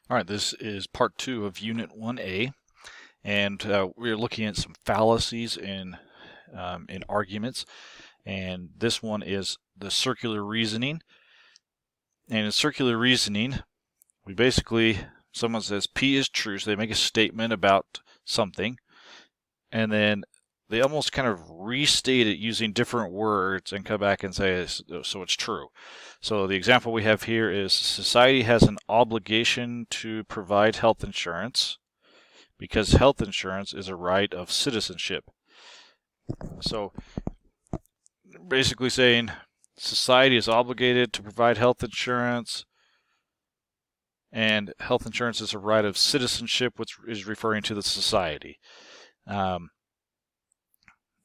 All right, this is part 2 of Unit 1A, and we're looking at some fallacies in arguments, and this one is the circular reasoning. And in circular reasoning, we basically, someone says P is true, so they make a statement about something, and then they almost kind of restate it using different words and come back and say, so it's true. So the example we have here is society has an obligation to provide health insurance because health insurance is a right of citizenship. So basically saying society is obligated to provide health insurance, and health insurance is a right of citizenship, which is referring to the society.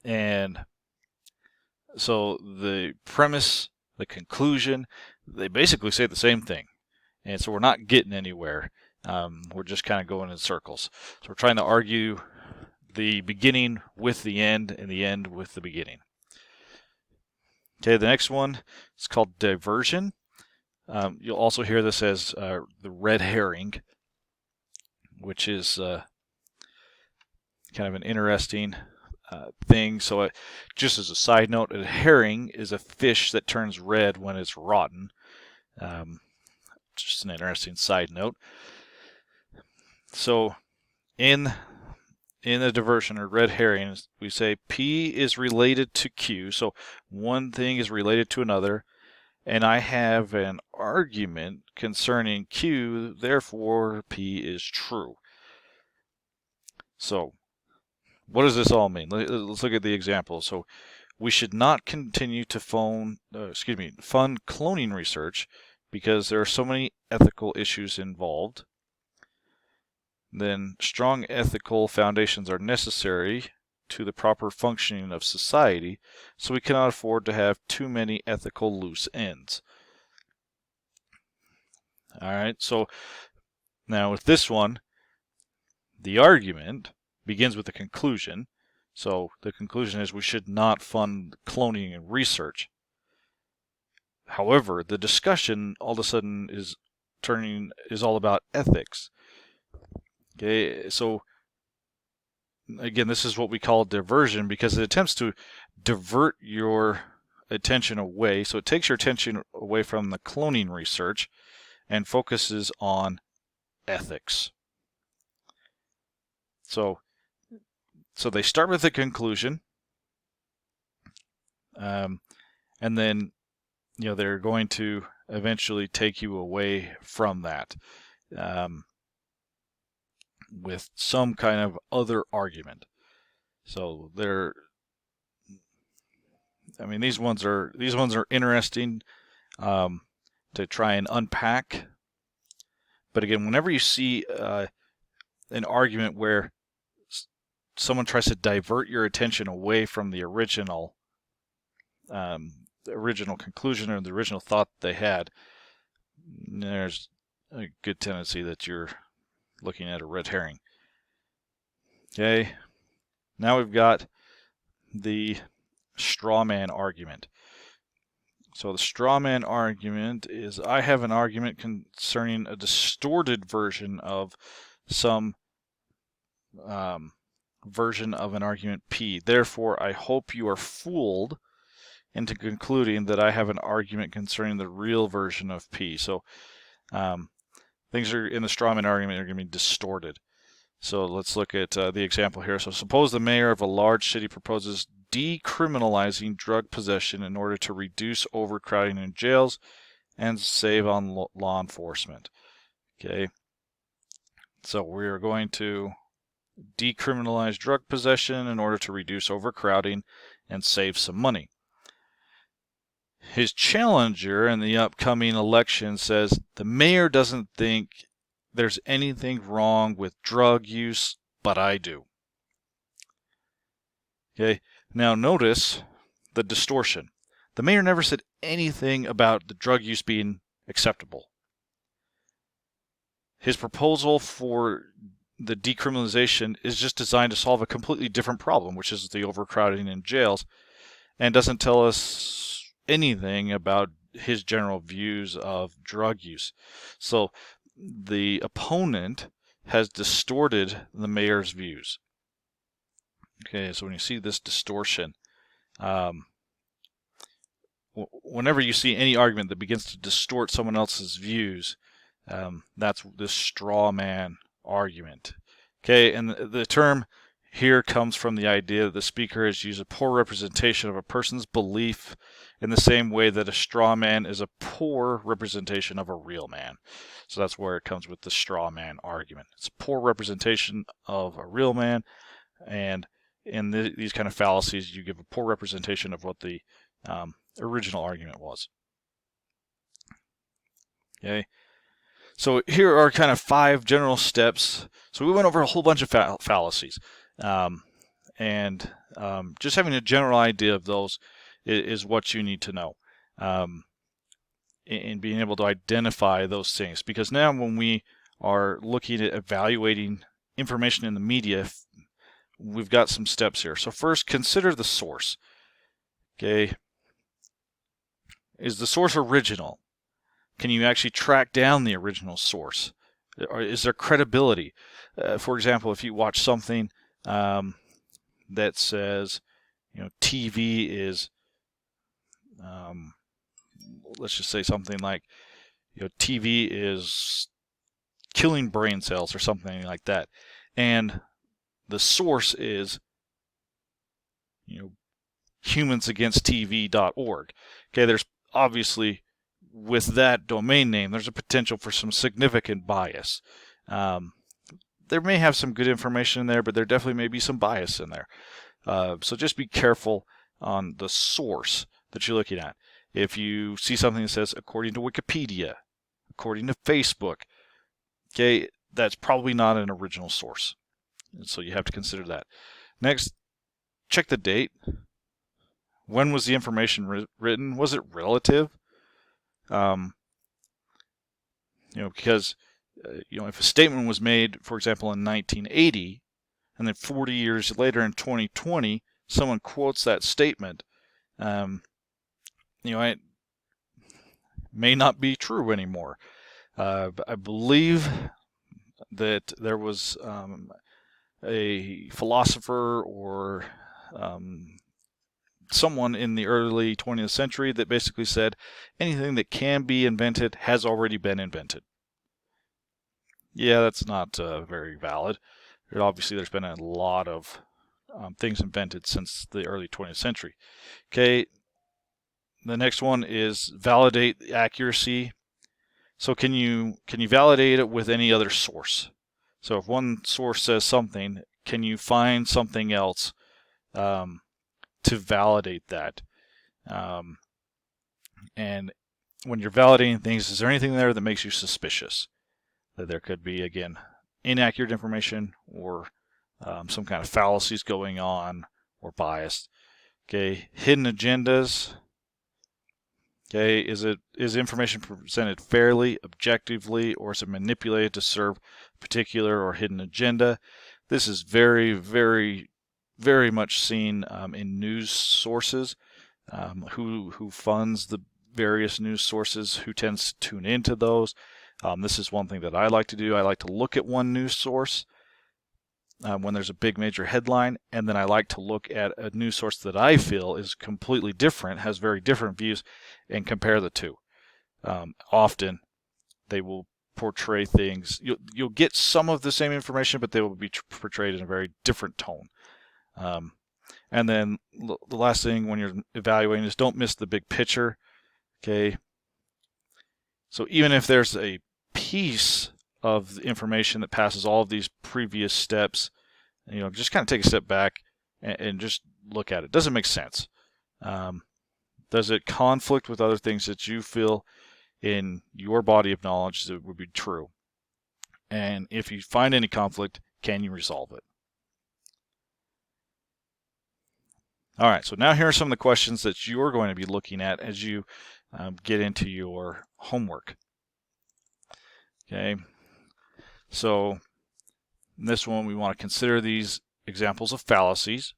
And so the premise, the conclusion, they basically say the same thing. And so we're not getting anywhere. We're just kind of going in circles. So we're trying to argue the beginning with the end and the end with the beginning. Okay, the next one is called diversion. You'll also hear this as the red herring, which is kind of an interesting thing. So just as a side note, a herring is a fish that turns red when it's rotten. Just an interesting side note. So in a diversion or red herring, we say P is related to Q. So one thing is related to another, and I have an argument concerning Q, therefore P is true. So what does this all mean? Let's look at the example. So we should not continue to fund cloning research because there are so many ethical issues involved. Then strong ethical foundations are necessary to the proper functioning of society, so we cannot afford to have too many ethical loose ends. All right, so now with this one, the argument begins with the conclusion. So the conclusion is we should not fund cloning and research. However, the discussion all of a sudden is all about ethics. Okay, so again, this is what we call diversion because it attempts to divert your attention away. So it takes your attention away from the cloning research and focuses on ethics. So they start with the conclusion, and then they're going to eventually take you away from that with some kind of other argument. So these ones are interesting to try and unpack. But again, whenever you see an argument where someone tries to divert your attention away from the original conclusion or the original thought they had, there's a good tendency that you're looking at a red herring. Okay, now we've got the straw man argument. So the straw man argument is I have an argument concerning a distorted version of some version of an argument P. Therefore, I hope you are fooled into concluding that I have an argument concerning the real version of P. So things are in the straw man argument are going to be distorted. So let's look at the example here. So suppose the mayor of a large city proposes decriminalizing drug possession in order to reduce overcrowding in jails and save on law enforcement. Okay, so we're going to decriminalize drug possession in order to reduce overcrowding and save some money. His challenger in the upcoming election says the mayor doesn't think there's anything wrong with drug use, but I do. Okay, now notice the distortion. The mayor never said anything about the drug use being acceptable. His proposal for the decriminalization is just designed to solve a completely different problem, which is the overcrowding in jails, and doesn't tell us anything about his general views of drug use. So the opponent has distorted the mayor's views. Okay, so when you see this distortion, whenever you see any argument that begins to distort someone else's views, that's this straw man argument. Okay, and the term here comes from the idea that the speaker has used a poor representation of a person's belief in the same way that a straw man is a poor representation of a real man. So that's where it comes with the straw man argument. It's a poor representation of a real man, and in these kind of fallacies, you give a poor representation of what the original argument was. Okay, so here are kind of 5 general steps. So we went over a whole bunch of fallacies, and just having a general idea of those is what you need to know, in being able to identify those things. Because now when we are looking at evaluating information in the media, we've got some steps here. So first, consider the source. Okay, is the source original? Can you actually track down the original source? Or is there credibility? For example, if you watch something that says, TV is, let's just say something like, TV is killing brain cells or something like that, and the source is, humansagainst.tv.org. Okay, there's obviously, with that domain name, there's a potential for some significant bias. There may have some good information in there, but there definitely may be some bias in there. So just be careful on the source that you're looking at. If you see something that says, according to Wikipedia, according to Facebook, okay, that's probably not an original source. And so you have to consider that. Next, check the date. When was the information written? Was it relative? Because if a statement was made, for example, in 1980, and then 40 years later in 2020, someone quotes that statement, it may not be true anymore. I believe that there was a philosopher or someone in the early 20th century that basically said anything that can be invented has already been invented. Yeah, that's not very valid. Obviously, there's been a lot of things invented since the early 20th century. Okay, the next one is validate the accuracy. So can you validate it with any other source? So if one source says something, can you find something else to validate that? And when you're validating things, is there anything there that makes you suspicious that there could be, again, inaccurate information or some kind of fallacies going on or bias? Okay, hidden agendas. Okay, is information presented fairly, objectively, or is it manipulated to serve a particular or hidden agenda? This is very, very, very much seen in news sources. Who funds the various news sources? Who tends to tune into those? This is one thing that I like to do. I like to look at one news source when there's a big major headline, and then I like to look at a news source that I feel is completely different, has very different views, and compare the two. Often they will portray things. You'll get some of the same information, but they will be portrayed in a very different tone. And then the last thing when you're evaluating is don't miss the big picture. Okay. So even if there's a piece of the information that passes all of these previous steps, just kind of take a step back and just look at it. Does it make sense? Does it conflict with other things that you feel in your body of knowledge that would be true? And if you find any conflict, can you resolve it? All right, so now here are some of the questions that you're going to be looking at as you get into your homework. Okay, so in this one we want to consider these examples of fallacies,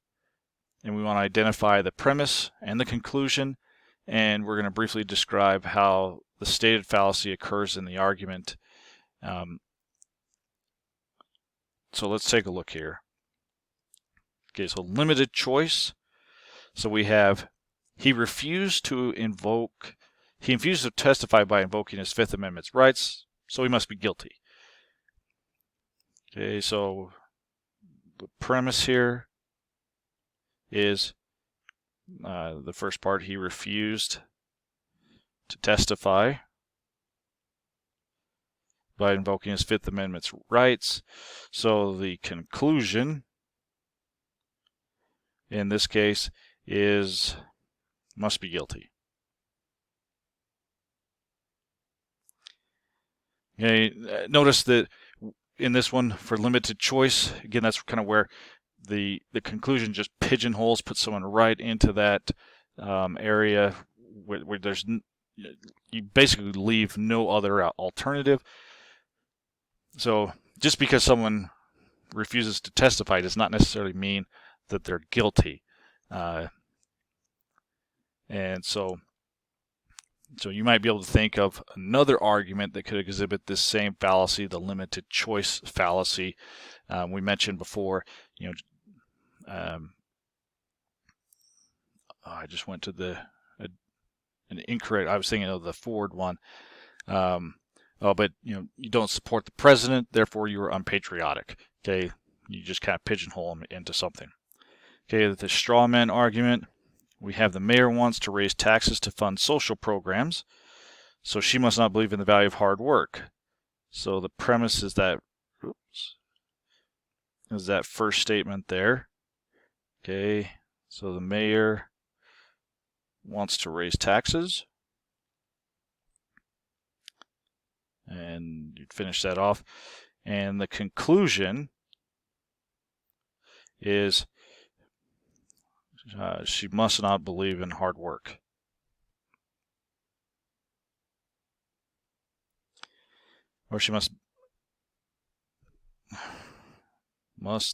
and we want to identify the premise and the conclusion, and we're going to briefly describe how the stated fallacy occurs in the argument, So let's take a look here. Okay, so limited choice. So we have he refused to testify by invoking his Fifth Amendment rights, so he must be guilty. Okay, so the premise here is the first part, he refused to testify by invoking his Fifth Amendment rights. So the conclusion in this case is must be guilty. Okay, notice that in this one for limited choice, again, that's kind of where the conclusion just pigeonholes, puts someone right into that area where there's you basically leave no other alternative. So just because someone refuses to testify does not necessarily mean that they're guilty. And so you might be able to think of another argument that could exhibit this same fallacy, the limited choice fallacy. We mentioned before, I just went to an incorrect. I was thinking of the Ford one. But you don't support the president, therefore you are unpatriotic. Okay, you just kind of pigeonhole them into something. Okay, the straw man argument. We have the mayor wants to raise taxes to fund social programs, so she must not believe in the value of hard work. So the premise is that, first statement there. Okay, so the mayor wants to raise taxes, and you'd finish that off. And the conclusion is she must not believe in hard work. Or she must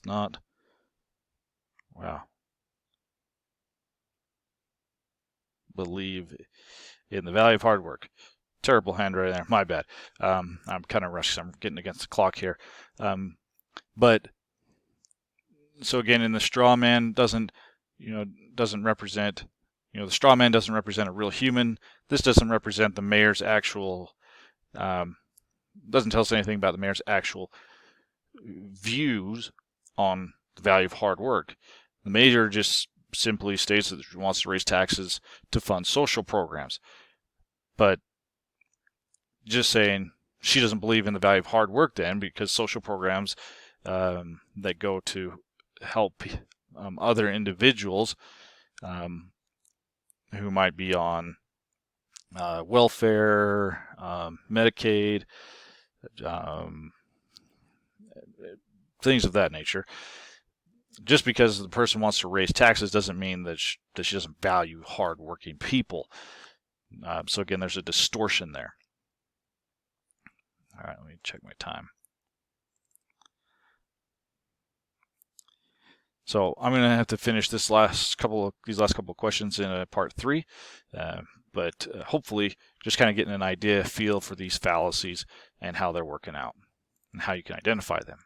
not, believe in the value of hard work. Terrible handwriting there, my bad. I'm kind of rushed, I'm getting against the clock here. But so again, in the straw man doesn't represent, the straw man doesn't represent a real human. This doesn't represent the mayor's actual, doesn't tell us anything about the mayor's actual views on the value of hard work. The mayor just simply states that she wants to raise taxes to fund social programs. But just saying she doesn't believe in the value of hard work then, because social programs that go to help other individuals who might be on welfare, Medicaid, things of that nature. Just because the person wants to raise taxes doesn't mean that she doesn't value hardworking people. So again, there's a distortion there. All right, let me check my time. So I'm going to have to finish these last couple of questions in part 3, but hopefully just kind of getting an idea, feel for these fallacies and how they're working out and how you can identify them.